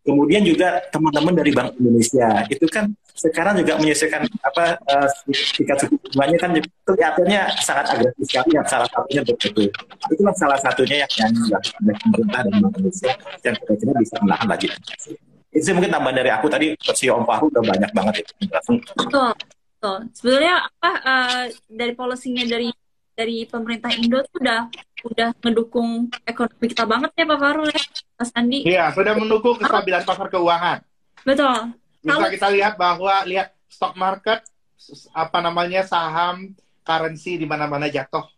Speaker 3: Kemudian juga teman-teman dari Bank Indonesia itu kan sekarang juga menyesuaikan tingkat suku bunganya kan kelihatannya sangat agresif sekali, yang salah satunya betul. Itulah salah satunya yang dilakukan oleh pemerintah dan Bank Indonesia yang kira-kira bisa menahan laju inflasi. Itu sih mungkin tambahan dari aku tadi, versi Om Fahrul udah banyak banget itu.
Speaker 1: Betul. Sebenarnya dari policy-nya dari pemerintah Indo tuh udah mendukung ekonomi kita banget ya Pak Fahrul ya, Mas Andi.
Speaker 2: Iya, sudah mendukung kestabilan pasar keuangan.
Speaker 1: Betul.
Speaker 2: Bisa kita lihat bahwa stock market saham currency di mana-mana jatuh.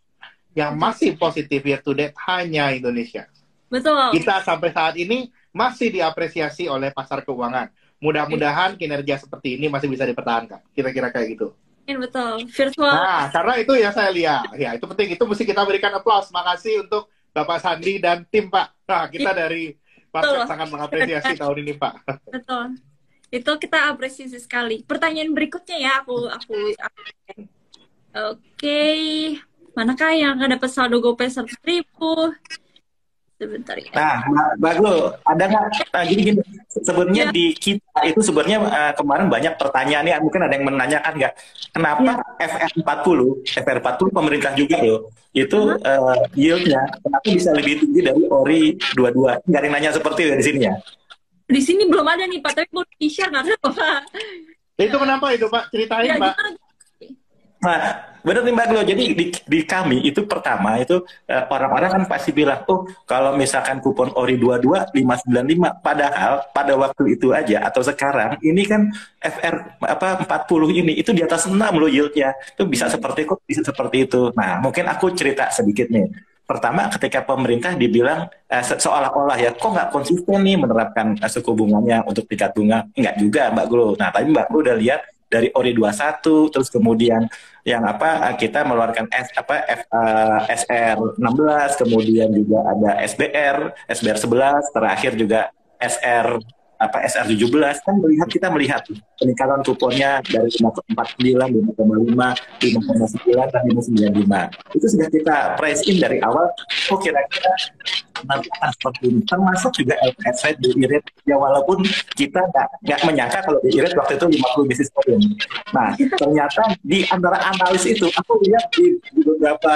Speaker 2: Yang masih positif year to date hanya Indonesia.
Speaker 1: Betul.
Speaker 2: Kita sampai saat ini masih diapresiasi oleh pasar keuangan. Mudah-mudahan kinerja seperti ini masih bisa dipertahankan. Kira-kira kayak gitu.
Speaker 1: Betul. Virtual.
Speaker 2: Nah, karena itu ya saya lihat. Ya, itu penting. Itu mesti kita berikan aplaus. Makasih untuk Bapak Sandi dan tim Pak. Nah, kita dari
Speaker 1: Betul.
Speaker 2: Market sangat mengapresiasi tahun ini Pak.
Speaker 1: Betul. Itu kita apresiasi sekali. Pertanyaan berikutnya ya, Oke. Manakah yang akan dapat saldo GoPay 100.000? Sebentar ya.
Speaker 3: Nah, bagus. Ada nggak? Nah, gini, sebenarnya
Speaker 1: Ya.
Speaker 3: di kita itu sebenarnya kemarin banyak pertanyaan ya. Mungkin ada yang menanyakan nggak, kenapa FR40 pemerintah juga loh, itu yieldnya kenapa bisa lebih tinggi dari Ori 22? Nggak ada yang nanya seperti itu di sini ya?
Speaker 1: Di sini belum ada nih Pak, tapi mau di-share nggak tahu Pak.
Speaker 2: Itu kenapa itu Pak? Ceritain
Speaker 1: Ya,
Speaker 2: Pak.
Speaker 1: gimana?
Speaker 3: Nah, benar nih Mbak Glo. Jadi di kami itu pertama itu orang-orang kan pasti bilang, oh kalau misalkan kupon Ori 22 595, padahal pada waktu itu aja atau sekarang ini kan FR 40 ini itu di atas 6 loh yieldnya. Itu bisa seperti itu. Nah, mungkin aku cerita sedikit nih. Pertama, ketika pemerintah dibilang seolah-olah ya, kok nggak konsisten nih menerapkan suku bunganya untuk tingkat bunga? Enggak juga, Mbak Glo. Nah, tadi Mbak Glo udah lihat dari Ori 21, terus kemudian yang kita mengeluarkan SR 16, kemudian juga ada SBR 11, terakhir juga SR 17, kan kita melihat peningkatan kuponnya dari 5,49, 5,5, 5,9 dan 5,95. Itu sudah kita price in dari awal. Oh, kira-kira nanti akan seperti ini. Termasuk juga LPS rate, BI rate, ya walaupun kita nggak menyangka kalau BI rate waktu itu 50 basis point. Nah, ternyata di antara analis itu, aku lihat di beberapa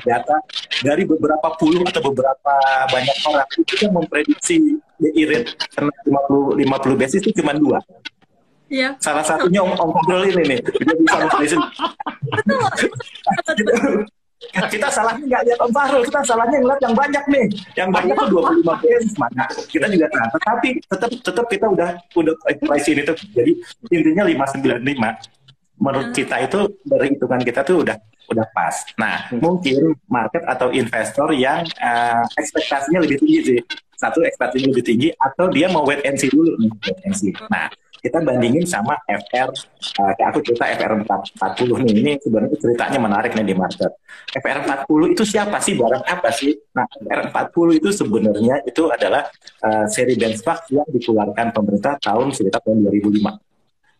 Speaker 3: data dari beberapa puluh atau beberapa banyak orang itu yang memprediksi BI rate karena 50 basis itu cuma 2.
Speaker 1: Ya.
Speaker 3: Salah satunya Om Fadrol ini nih, dia bisa memprediksi. Kita salahnya nggak lihat Om Fahrul, kita salahnya ngeliat yang banyak nih, yang banyak tuh 25 basis mana. Kita juga tetapi tetap kita udah price ini tuh, jadi intinya 595. Menurut kita itu dari hitungan kita tuh udah pas. Nah, mungkin market atau investor yang ekspektasinya lebih tinggi sih. Satu, ekspektasinya lebih tinggi, atau dia mau wait and see dulu nih, wait and see. Nah, kita bandingin sama aku cerita FR40 nih, ini sebenarnya ceritanya menarik nih di market. FR40 itu siapa sih, barang apa sih? Nah, FR40 itu sebenarnya itu adalah seri benchmark yang dikeluarkan pemerintah sekitar tahun 2005.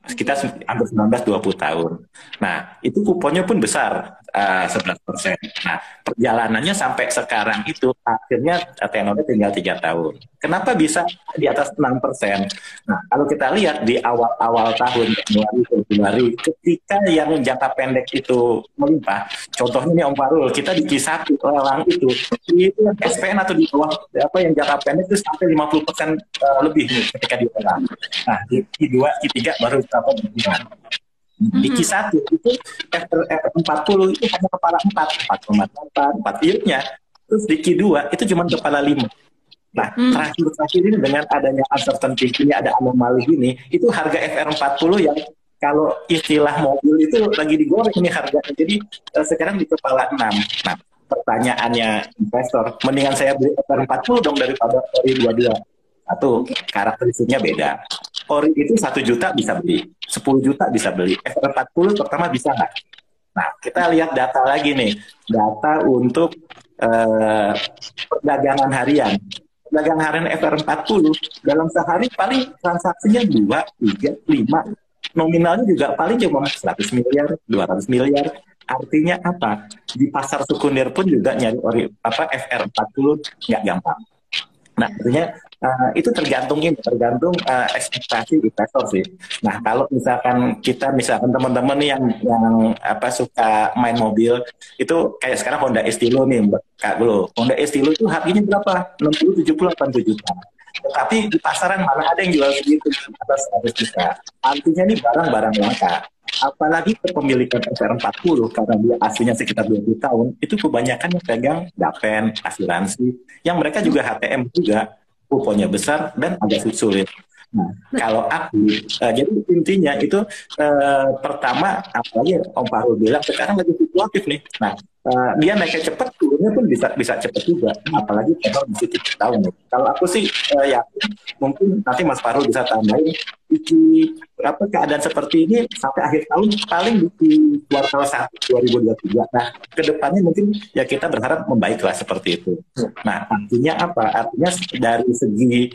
Speaker 3: Kita hampir 19-20 tahun. Nah, itu kuponnya pun besar, 11%. Nah, perjalanannya sampai sekarang itu akhirnya tenornya tinggal 3 tahun. Kenapa bisa di atas 6%? Nah, kalau kita lihat di awal-awal tahun, Januari, ketika yang jangka pendek itu melimpah, contohnya nih Om Farul, kita di Q1 lelang itu yang SPN atau di bawah yang jangka pendek itu sampai 50% lebih nih ketika di lelang. Nah, di Q2, Q3 baru di Q1 itu FR40 itu hanya kepala 4,8 yieldnya. Terus di Q2 itu cuma kepala 5. Nah, terakhir ini dengan adanya uncertainty ini, ada anomali ini, itu harga FR40 yang kalau istilah mobil itu lagi digoreng ini harganya. Jadi sekarang di kepala 6. Nah, pertanyaannya investor, mendingan saya beli FR40 dong daripada Ori 22. Satu, karakteristiknya beda. Ori itu 1 juta bisa beli, 10 juta bisa beli. FR40 pertama bisa nggak? Nah, kita lihat data lagi nih. Data untuk perdagangan harian. Perdagangan harian FR40 dalam sehari paling transaksinya 2, 3, 5. Nominalnya juga paling cuma 100 miliar, 200 miliar. Artinya apa? Di pasar sekunder pun juga nyari FR40 nggak gampang. Nah, artinya itu tergantung ekspektasi investor sih. Nah, kalau misalkan teman-teman nih yang suka main mobil, itu kayak sekarang Honda Estilo nih, Kak Glo. Honda Estilo itu harganya berapa? 60, 70, 80 juta. Tetapi di pasaran mana ada yang jual segitu atas 100 juta. Artinya ini barang-barang langka. Apalagi kepemilikan FR40 karena dia aslinya sekitar 20 tahun, itu kebanyakan yang pegang Dapen, asuransi, yang mereka juga HTM juga, kuponnya besar dan agak sulit. Nah, kalau aku, jadi intinya itu pertama, apalagi Om Farul bilang sekarang lagi fluktuatif nih. Nah, dia naiknya cepat, turunnya pun bisa bisa cepat juga, apalagi tenor masih 7 tahun. Kalau aku sih yakin mungkin nanti Mas Fahrul bisa tambahin di keadaan seperti ini sampai akhir tahun paling di kuartal 1 2023. Nah, kedepannya mungkin ya kita berharap membaiklah seperti itu. Nah, artinya apa? Artinya dari segi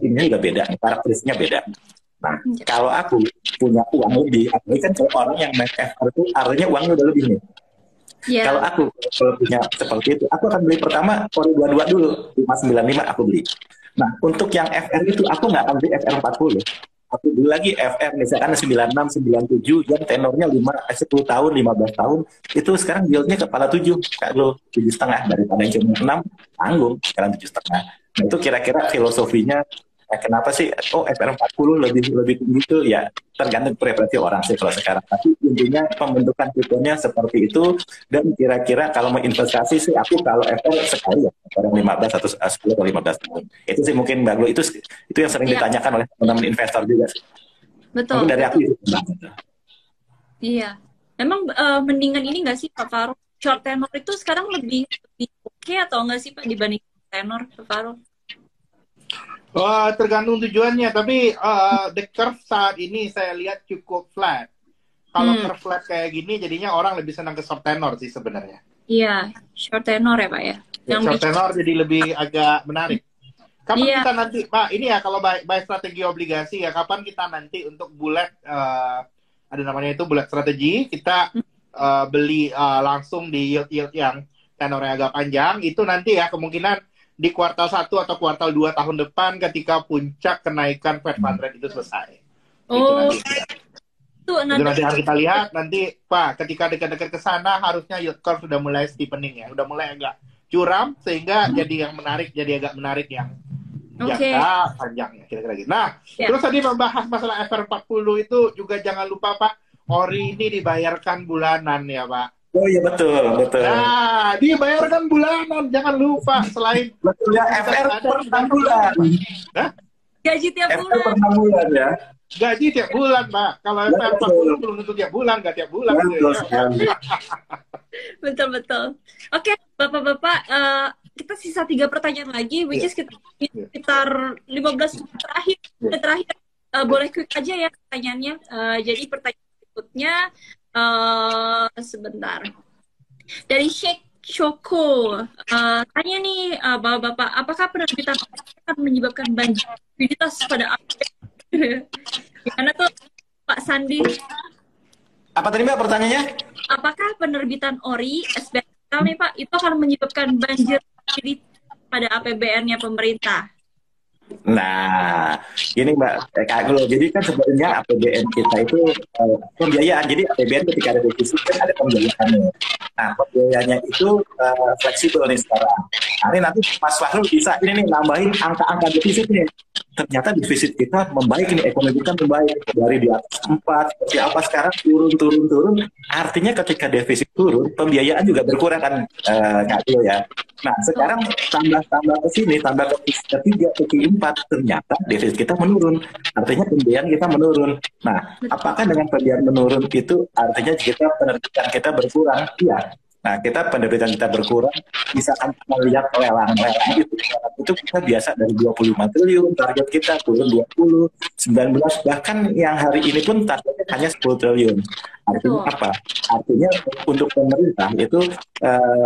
Speaker 3: ini juga beda, karakteristiknya beda. Nah, kalau aku punya uang lebih, apalagi kan kalau orang yang main FR itu artinya uangnya udah lebih nih.
Speaker 1: Yeah.
Speaker 3: Kalau aku punya seperti itu, aku akan beli pertama Ori 22 dulu, 595 aku beli. Nah, untuk yang FR itu aku nggak akan beli FR 40. Aku beli lagi FR misalkan 96, 97 yang tenornya 10 tahun, 15 tahun, itu sekarang yieldnya kepala 7, kalau 7,5 daripada yang cuma 6, tanggung sekarang 7,5. Nah, itu kira-kira filosofinya. Kenapa sih FR 40 lebih tinggi itu ya tergantung preferensi orang sih kalau sekarang. Tapi intinya pembentukan tipenya seperti itu, dan kira-kira kalau mau investasi sih aku kalau FR sekali ya barang 15 atau 10 atau 15 tahun. Itu sih mungkin bagus, itu yang sering ditanyakan oleh teman-teman investor juga sih.
Speaker 1: Betul.
Speaker 3: Mungkin dari aku itu.
Speaker 1: Iya. Memang mendingan ini nggak sih Pak Fahrul? Short tenor itu sekarang lebih oke atau nggak sih Pak dibanding tenor, Pak Fahrul?
Speaker 2: Tergantung tujuannya, tapi the curve saat ini saya lihat cukup flat. Kalau curve flat kayak gini, jadinya orang lebih senang ke short tenor sih sebenarnya.
Speaker 1: Iya, short tenor ya Pak ya.
Speaker 2: Short tenor jadi lebih agak menarik. Kapan kita nanti, Pak, ini ya kalau by strategi obligasi ya, kapan kita nanti untuk bullet, ada namanya itu bullet strategi, kita beli langsung di yield yang tenornya agak panjang, itu nanti ya kemungkinan di kuartal 1 atau kuartal 2 tahun depan ketika puncak kenaikan Fed Fund Rate itu selesai. Itu nanti harus kita lihat nanti Pak, ketika dekat-dekat ke sana harusnya yield curve sudah mulai steepening ya, sudah mulai agak curam sehingga jadi yang menarik, jadi agak menarik yang jangka panjang ya kira-kira gitu. Nah, terus tadi membahas masalah FR40 itu juga jangan lupa Pak, ori ini dibayarkan bulanan ya Pak.
Speaker 3: Oh iya betul.
Speaker 2: Nah, dibayarkan bulanan, jangan lupa selain
Speaker 3: betul ya FR per 6 bulan.
Speaker 1: Hah? Gaji tiap bulan.
Speaker 3: FR per 6 bulan ya.
Speaker 2: Gaji tiap bulan, Mbak. Kalau FR 40 belum tentu tiap bulan, nggak tiap bulan.
Speaker 1: Betul. Oke, Bapak-bapak, kita sisa 3 pertanyaan lagi, which is sekitar 15 menit terakhir. Boleh quick aja ya pertanyaannya. Jadi pertanyaan berikutnya, sebentar. Dari Sheikh Shoko, tanya nih Bapak-bapak, apakah penerbitan akan menyebabkan banjir likuiditas pada gimana tuh Pak Sandi?
Speaker 3: Apa tadi Mbak pertanyaannya?
Speaker 1: Apakah penerbitan ORI SBL nih Pak itu akan menyebabkan banjir likuiditas pada APBN-nya pemerintah?
Speaker 3: Nah, ini Mbak Kak, jadi kan sebenarnya APBN kita itu pembiayaan. Jadi APBN ketika ada defisit kan ada pembiayaannya. Nah, pembiayaannya itu fleksibel nih sekarang. Nah, ini nanti Mas Fahrul bisa ini nih nambahin angka-angka defisit nih. Ternyata defisit kita membaik nih, ekonomi kita membaik dari di atas 4, seperti apa sekarang turun. Artinya ketika defisit turun, pembiayaan juga berkurang kan Kak Glo ya. Nah, sekarang tambah ke sini, tambah ke ketiga, ke keempat, ternyata defisit kita menurun. Artinya pembiayaan kita menurun. Nah, apakah dengan pembiayaan menurun itu artinya penerbitan kita berkurang? Iya. Nah, penerbitan kita berkurang, misalkan melihat lelang itu kita biasa dari 25 triliun, target kita turun 20, 19, bahkan yang hari ini pun targetnya hanya 10 triliun. Artinya apa? Artinya untuk pemerintah itu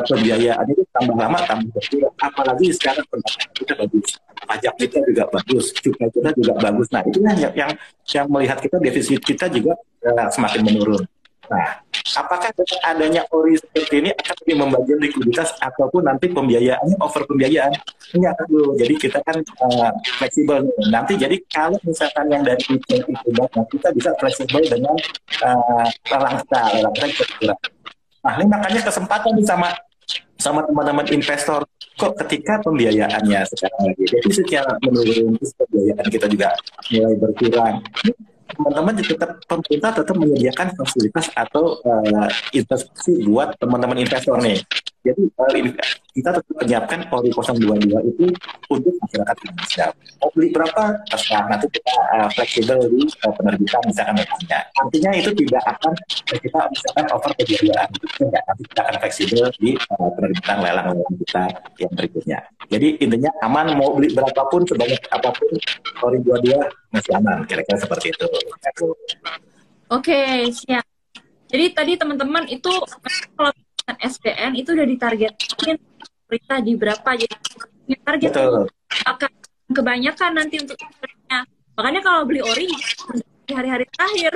Speaker 3: pembiayaan itu tambah lama tambah berkurang. Apalagi sekarang pendapatan kita bagus, pajak kita juga bagus, cukai kita juga bagus. Nah, itu yang melihat kita defisit kita juga semakin menurun. Nah, apakah dengan adanya ORI seperti ini akan lebih membagi likuiditas ataupun nanti pembiayaannya over pembiayaan? Ini akan dulu. Jadi kita kan fleksibel. Nanti jadi kalau misalkan yang dari itu kita bisa fleksibel dengan lelang kita berkurang. Nah, ini makanya kesempatan nih sama teman-teman investor. Kok ketika pembiayaannya sekarang lagi defisitnya menurun, pembiayaan kita juga mulai berkurang. Teman-teman pemerintah tetap menyediakan fasilitas atau investasi buat teman-teman investor nih. Jadi kita tetap menyiapkan Ori 022 itu untuk masyarakat Indonesia. Mau beli berapa? Terserah, nanti kita fleksibel di penerbitan misalkan legalnya. Artinya itu tidak akan kita misalkan over kejualan. Tidak, nanti kita akan fleksibel di penerbitan lelang-lelang kita yang berikutnya. Jadi intinya aman, mau beli berapapun, sebanyak apapun, Ori 22 masih aman. Kira-kira seperti itu.
Speaker 1: Oke, siap. Jadi tadi teman-teman itu kalau SBN itu udah ditargetin pemerintah di berapa, jadi target
Speaker 3: Betul.
Speaker 1: akan kebanyakan nanti untuk interestnya. Makanya kalau beli ori di hari-hari terakhir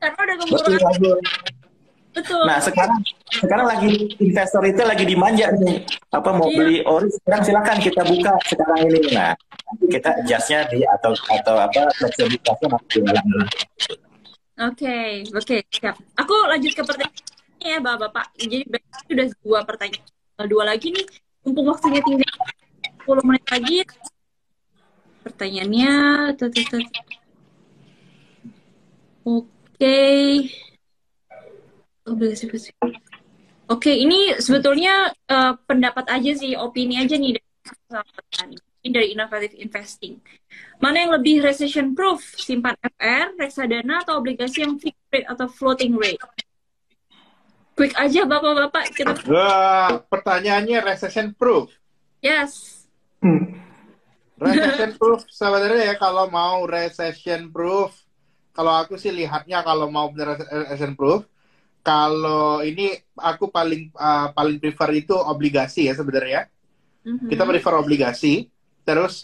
Speaker 1: karena udah keburu. Betul.
Speaker 3: Nah sekarang lagi investor itu lagi dimanja nih, apa mau beli ori sekarang silakan kita buka sekarang ini. Nah kita adjustnya di atau apa fleksibilitasnya masih dalam.
Speaker 1: Oke, siap. Aku lanjut ke pertanyaan ya, Bapak. Jadi sudah 2 pertanyaan. 2 lagi nih, mumpung waktunya tinggal 10 menit lagi. Pertanyaannya, Oke, ini sebetulnya pendapat aja sih, opini aja nih dari Innovative Investing. Mana yang lebih recession proof? Simpan FR, reksadana, atau obligasi yang fixed rate atau floating rate? Quick aja Bapak-bapak.
Speaker 2: Pertanyaannya recession proof.
Speaker 1: Yes.
Speaker 2: Recession proof sebenarnya ya, kalau mau recession proof, kalau aku sih lihatnya kalau mau bener recession proof, kalau ini aku paling prefer itu obligasi ya sebenarnya. Kita prefer obligasi. Terus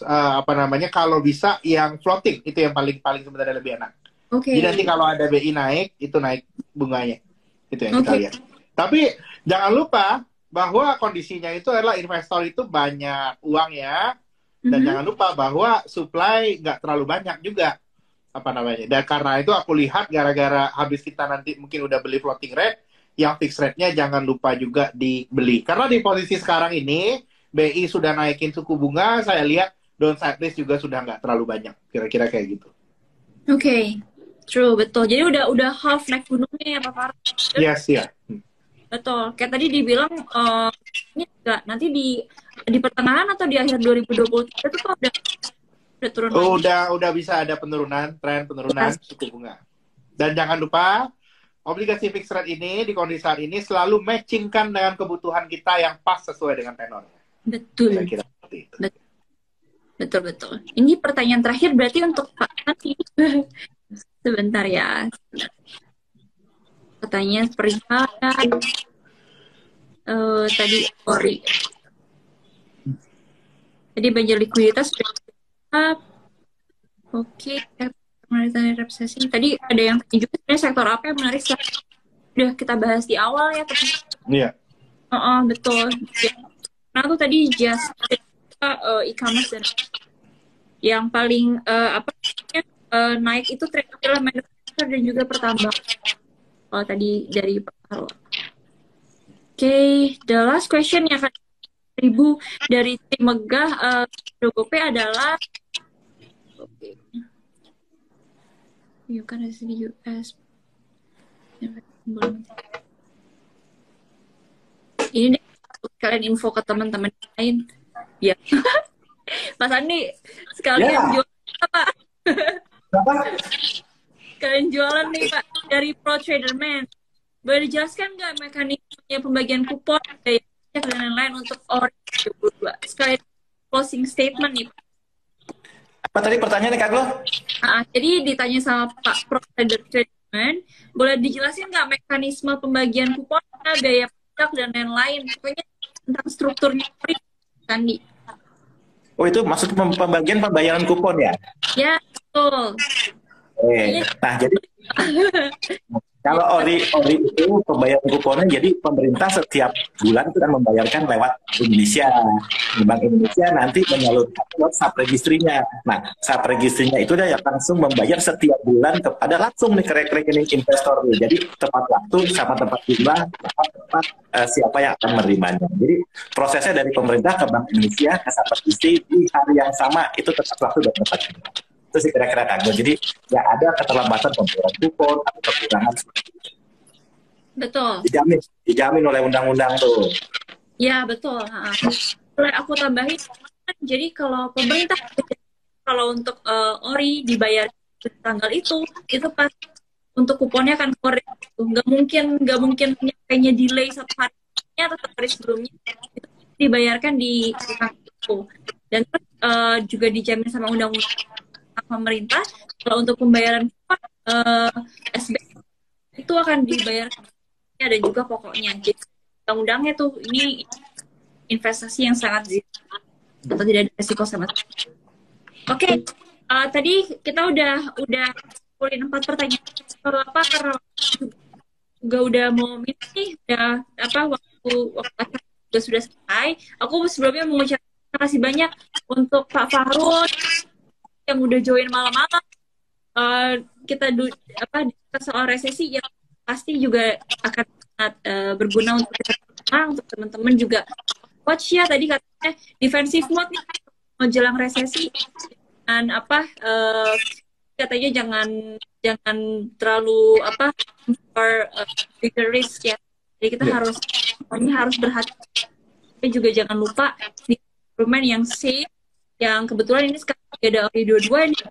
Speaker 2: kalau bisa yang floating itu yang paling sebenarnya lebih enak. Jadi nanti kalau ada BI naik, itu naik bunganya. Itu yang kita lihat. Tapi jangan lupa bahwa kondisinya itu adalah investor itu banyak uang ya. Dan jangan lupa bahwa supply nggak terlalu banyak juga. Dan karena itu aku lihat gara-gara habis kita nanti mungkin udah beli floating rate, yang fixed rate-nya jangan lupa juga dibeli. Karena di posisi sekarang ini BI sudah naikin suku bunga, saya lihat downside risk juga sudah nggak terlalu banyak, kira-kira kayak gitu.
Speaker 1: Oke, true, betul. Jadi udah half naik gunungnya ya Pak Farhan.
Speaker 2: Yes, ya.
Speaker 1: Betul. Kayak tadi dibilang ini juga nanti di pertengahan atau di akhir 2023 itu udah turun lagi.
Speaker 2: Udah bisa ada tren penurunan suku bunga. Dan jangan lupa obligasi fixed rate ini di kondisi saat ini selalu matchingkan dengan kebutuhan kita yang pas sesuai dengan tenor.
Speaker 1: Betul.
Speaker 2: Kira-kira seperti itu.
Speaker 1: Betul. Ini pertanyaan terakhir berarti untuk Pak Andi. Sebentar ya. Pertanyaan perihal tadi ori. Jadi budget likuiditas sudah Oke. Menarik resesi. Tadi ada yang juga sebenarnya sektor apa yang menarik? Udah kita bahas di awal ya.
Speaker 2: Iya.
Speaker 1: Betul. Nah tuh tadi just e-commerce dan yang paling naik itu trade adalah manufacturer dan juga pertambangan. Kalau tadi dari Pak Carlo. Oke, the last question yang akan dari tim Megah Dogope adalah you can see US. Ini kalian info ke teman-teman lain. Ya. Mas Andi, sekalian jualan apa? Kalian jualan nih Pak dari Pro Trader Man. Boleh dijelaskan nggak mekanismenya pembagian kupon dan lain-lain untuk ori 22? Sekalian closing statement nih Pak.
Speaker 3: Apa tadi pertanyaannya Kak Glo?
Speaker 1: Jadi ditanya sama Pak Pro Trader Man, boleh dijelasin nggak mekanisme pembagian kupon, biaya pajak dan lain-lain? Pokoknya tentang strukturnya Sandi.
Speaker 3: Oh itu maksud pembagian pembayaran kupon ya?
Speaker 1: Ya, betul.
Speaker 3: Nah jadi kalau ori itu pembayaran kuponnya, jadi pemerintah setiap bulan itu kan membayarkan lewat Indonesia. Bank Indonesia nanti menyalurkan lewat sub-registrinya. Nah, sub-registrinya itu dia langsung membayar setiap bulan kepada langsung nih ke rekening investor. Jadi tepat waktu sama tempat jumlah, tepat siapa yang akan menerimanya. Jadi prosesnya dari pemerintah ke Bank Indonesia ke sub-registri di hari yang sama itu tepat waktu dan tepat jumlah. Itu sih kira-kira Kak. Jadi nggak ada keterlambatan pembayaran kupon atau kekurangan.
Speaker 1: Betul.
Speaker 3: Dijamin oleh undang-undang tuh.
Speaker 1: Ya, betul. Boleh aku tambahin, jadi kalau pemerintah, kalau untuk ori dibayar di tanggal itu pas untuk kuponnya akan keluar itu. Nggak mungkin kayaknya delay 1 hari atau 1 hari sebelumnya, itu dibayarkan di tanggal itu. Dan terus juga dijamin sama undang-undang pemerintah, kalau untuk pembayaran kupon SBM itu akan dibayar dan juga pokoknya. Jadi undang-undangnya tuh ini investasi yang sangat zero atau tidak ada resiko sama sekali. Oke, tadi kita udah kumpulin 4 pertanyaan. Kalau apa karena juga udah mau meet nih, udah apa waktu acara juga sudah selesai. Aku sebelumnya mengucapkan terima kasih banyak untuk Pak Fahrul yang udah join malam-malam. Kita diskusi soal resesi yang pasti juga akan sangat berguna untuk kita semua, untuk teman-teman juga. Coach ya tadi katanya defensive mode nih menjelang resesi, dan katanya jangan terlalu bigger risk ya. Jadi kita harus berhati-hati. Tapi juga jangan lupa di instrumen yang safe, yang kebetulan ini sekarang ada ORI 22 ini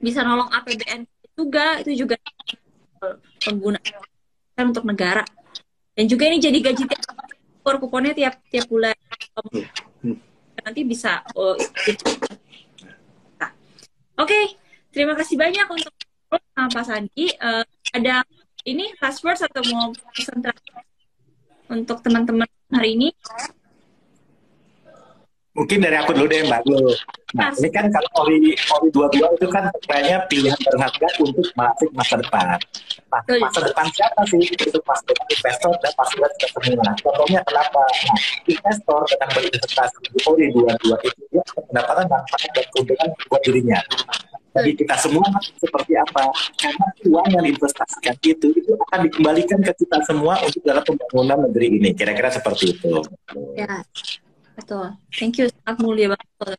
Speaker 1: bisa nolong APBN juga, itu juga penggunaan untuk negara. Dan juga ini jadi gaji tiap kuponnya tiap bulan. Nanti bisa Oke, terima kasih banyak untuk Pak Sandi. Ada ini last words atau mau pesan terakhir untuk teman-teman hari ini?
Speaker 3: Mungkin dari aku dulu deh, Mbak Glo. Nah, ini kan kalau ORI 22 itu kan kayaknya pilihan berharga untuk masuk masa depan. Nah, masa depan siapa sih? Itu masa depan investor dan masa depan kita semua. Contohnya kenapa? Nah, investor dengan berinvestasi di ORI 22 itu dia pendapatan manfaat dan keuntungan buat dirinya. Bagi kita semua seperti apa? Karena uang yang diinvestasikan itu akan dikembalikan ke kita semua untuk dalam pembangunan negeri ini. Kira-kira seperti itu.
Speaker 1: Ya. Betul, thank you, sangat mulia banget.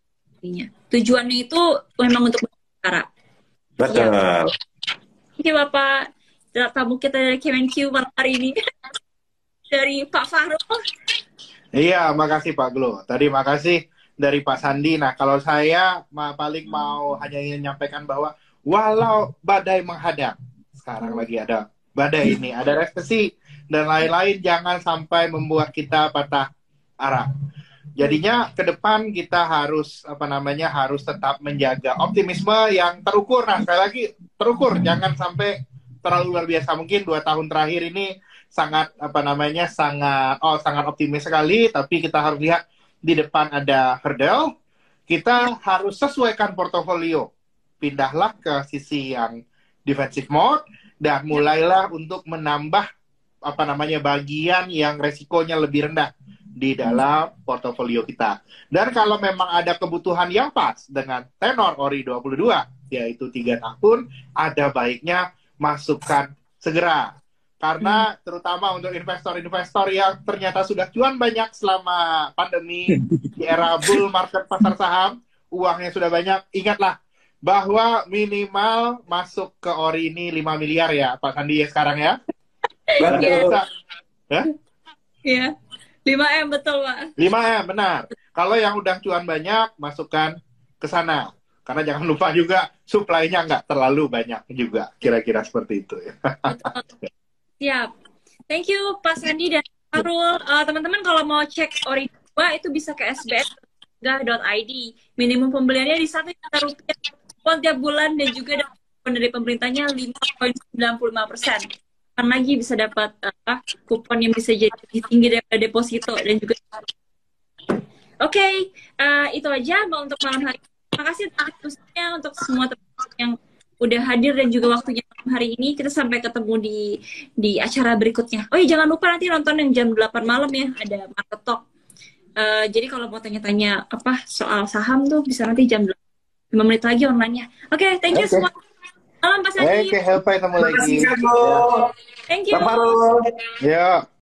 Speaker 1: Tujuannya itu memang untuk negara.
Speaker 3: Betul. Ya.
Speaker 1: Oke Bapak, tamu kita dari Kemenq malam hari ini dari Pak Fahrul.
Speaker 2: Iya, makasih Pak Glo. Tadi makasih dari Pak Sandi. Nah, kalau saya paling mau hanya ingin menyampaikan bahwa walau badai menghadang, sekarang lagi ada badai ini, ada resesi dan lain-lain, jangan sampai membuat kita patah arah. Jadinya ke depan kita harus harus tetap menjaga optimisme yang terukur. Nah, sekali lagi terukur, jangan sampai terlalu luar biasa. Mungkin 2 tahun terakhir ini sangat sangat optimis sekali, tapi kita harus lihat di depan ada hurdle. Kita harus sesuaikan portofolio. Pindahlah ke sisi yang defensive mode dan mulailah untuk menambah bagian yang resikonya lebih rendah di dalam portofolio kita. Dan kalau memang ada kebutuhan yang pas dengan tenor ORI 22, yaitu 3 tahun, ada baiknya masukkan segera. Karena terutama untuk investor-investor yang ternyata sudah cuan banyak selama pandemi, di era bull market pasar saham, uangnya sudah banyak, ingatlah bahwa minimal masuk ke ORI ini 5 miliar ya, Pak Sandi ya sekarang ya.
Speaker 3: Betul.
Speaker 1: Iya. 5M betul Pak.
Speaker 2: 5M benar. Kalau yang udah cuan banyak masukkan ke sana. Karena jangan lupa juga supply-nya nggak terlalu banyak juga. Kira-kira seperti itu ya.
Speaker 1: Siap. Thank you Pak Sandi dan Fahrul. Teman-teman kalau mau cek ORI 2 itu bisa ke sbs.id. Minimum pembeliannya di Rp1 tiap bulan dan juga dari pemerintahnya 5,95%. Lagi bisa dapat kupon yang bisa jadi lebih tinggi daripada deposito dan juga itu aja untuk malam hari. Terima kasih khususnya untuk semua teman-teman yang udah hadir dan juga waktunya malam hari ini. Kita sampai ketemu di acara berikutnya. Oh iya, jangan lupa nanti nonton yang jam 8 malam ya, ada Market Talk. Jadi kalau mau tanya-tanya soal saham tuh bisa nanti jam 5 menit lagi online-nya. Oke, thank you semua. Malam Pak Sandi.
Speaker 2: Oke, sampai ketemu lagi.
Speaker 3: Terima kasih,
Speaker 1: Thank you.
Speaker 3: Pak Fahrul.
Speaker 2: Ya.